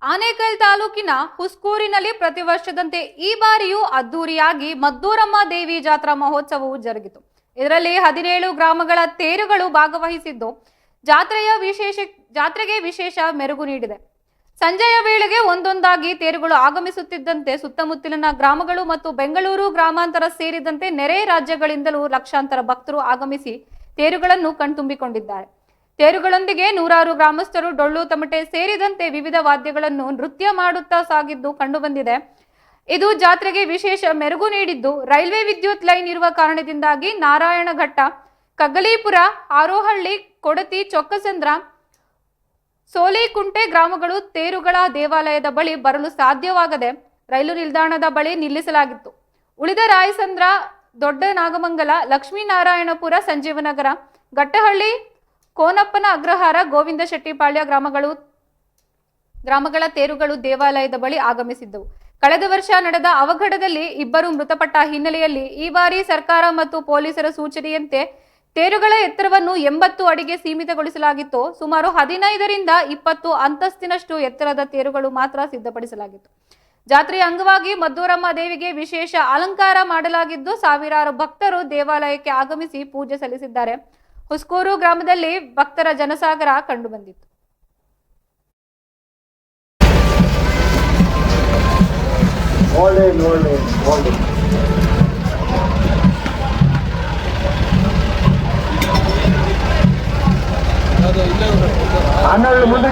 ಆನೇಕಲ್ ತಾಲೂಕಿನ ಹುಸ್ಕೂರಿನಲ್ಲಿ ಪ್ರತಿ ವರ್ಷದಂತೆ ಈ ಬಾರಿಯೂ ಅದ್ದೂರಿಯಾಗಿ ಮದ್ದೂರಮ್ಮ ದೇವಿ ಜಾತ್ರಾ ಮಹೋತ್ಸವವು ಜರುಗಿತು. ಇದರಲ್ಲಿ 17 ಗ್ರಾಮಗಳ ತೇರುಗಳು ಭಾಗವಹಿಸಿದ್ದು ಜಾತ್ರೆಗೆ ವಿಶೇಷ ಮೆರುಗು ನೀಡಿದೆ. ಸಂಜೆಯ ವೇಳೆಗೆ ಒಂದೊಂದಾಗಿ ತೇರುಗಳು ಆಗಮಿಸುತ್ತಿದ್ದಂತೆ ಸುತ್ತಮುತ್ತಲಿನ ಗ್ರಾಮಗಳು ಮತ್ತು ಬೆಂಗಳೂರು ಗ್ರಾಮಾಂತರ ಸೇರಿದಂತೆ ನೆರೆ ರಾಜ್ಯಗಳಿಂದಲೂ ಲಕ್ಷಾಂತರ ಭಕ್ತರು ಆಗಮಿಸಿ ತೇರುಗಳನ್ನು ಕಣ್ತುಂಬಿಕೊಂಡಿದ್ದಾರೆ. ತೇರುಗಳೊಂದಿಗೆ ನೂರಾರು ಗ್ರಾಮಸ್ಥರು ಡೊಳ್ಳು ತಮಟೆ ಸೇರಿದಂತೆ ವಿವಿಧ ವಾದ್ಯಗಳನ್ನು ನೃತ್ಯ ಮಾಡುತ್ತಾ ಸಾಗಿದ್ದು ಕಂಡುಬಂದಿದೆ. ಇದು ಜಾತ್ರೆಗೆ ವಿಶೇಷ ಮೆರುಗು ನೀಡಿದ್ದು, ರೈಲ್ವೆ ವಿದ್ಯುತ್ ಲೈನ್ ಇರುವ ಕಾರಣದಿಂದಾಗಿ ನಾರಾಯಣಘಟ್ಟ, ಕಗ್ಗಲೀಪುರ, ಆರೋಹಳ್ಳಿ, ಕೊಡತಿ, ಚೊಕ್ಕಸಂದ್ರ, ಸೋಲಿಕುಂಟೆ ಗ್ರಾಮಗಳು ತೇರುಗಳ ದೇವಾಲಯದ ಬಳಿ ಬರಲು ಸಾಧ್ಯವಾಗದೆ ರೈಲು ನಿಲ್ದಾಣದ ಬಳಿ ನಿಲ್ಲಿಸಲಾಗಿತ್ತು. ಉಳಿದ ರಾಯಸಂದ್ರ, ದೊಡ್ಡ ನಾಗಮಂಗಲ, ಲಕ್ಷ್ಮೀನಾರಾಯಣಪುರ, ಸಂಜೀವನಗರ, ಗಟ್ಟಹಳ್ಳಿ, ಕೋನಪ್ಪನ ಅಗ್ರಹಾರ, ಗೋವಿಂದ ಶೆಟ್ಟಿಪಾಳ್ಯ ಗ್ರಾಮಗಳ ತೇರುಗಳು ದೇವಾಲಯದ ಬಳಿ ಆಗಮಿಸಿದ್ದವು. ಕಳೆದ ವರ್ಷ ನಡೆದ ಅವಘಡದಲ್ಲಿ 2 ಮೃತಪಟ್ಟ ಹಿನ್ನೆಲೆಯಲ್ಲಿ ಈ ಬಾರಿ ಸರ್ಕಾರ ಮತ್ತು ಪೊಲೀಸರ ಸೂಚನೆಯಂತೆ ತೇರುಗಳ ಎತ್ತರವನ್ನು 80 ಅಡಿಗೆ ಸೀಮಿತಗೊಳಿಸಲಾಗಿತ್ತು. ಸುಮಾರು 15 ರಿಂದ 20 ಅಂತಸ್ತಿನಷ್ಟು ಎತ್ತರದ ತೇರುಗಳು ಮಾತ್ರ ಸಿದ್ಧಪಡಿಸಲಾಗಿತ್ತು. ಜಾತ್ರೆಯ ಅಂಗವಾಗಿ ಮದ್ದೂರಮ್ಮ ದೇವಿಗೆ ವಿಶೇಷ ಅಲಂಕಾರ ಮಾಡಲಾಗಿದ್ದು, ಸಾವಿರಾರು ಭಕ್ತರು ದೇವಾಲಯಕ್ಕೆ ಆಗಮಿಸಿ ಪೂಜೆ ಸಲ್ಲಿಸಿದ್ದಾರೆ. ಹುಸ್ಕೂರು ಗ್ರಾಮದಲ್ಲಿ ಭಕ್ತರ ಜನಸಾಗರ ಕಂಡುಬಂದಿತ್ತು. ಮುಂದೆ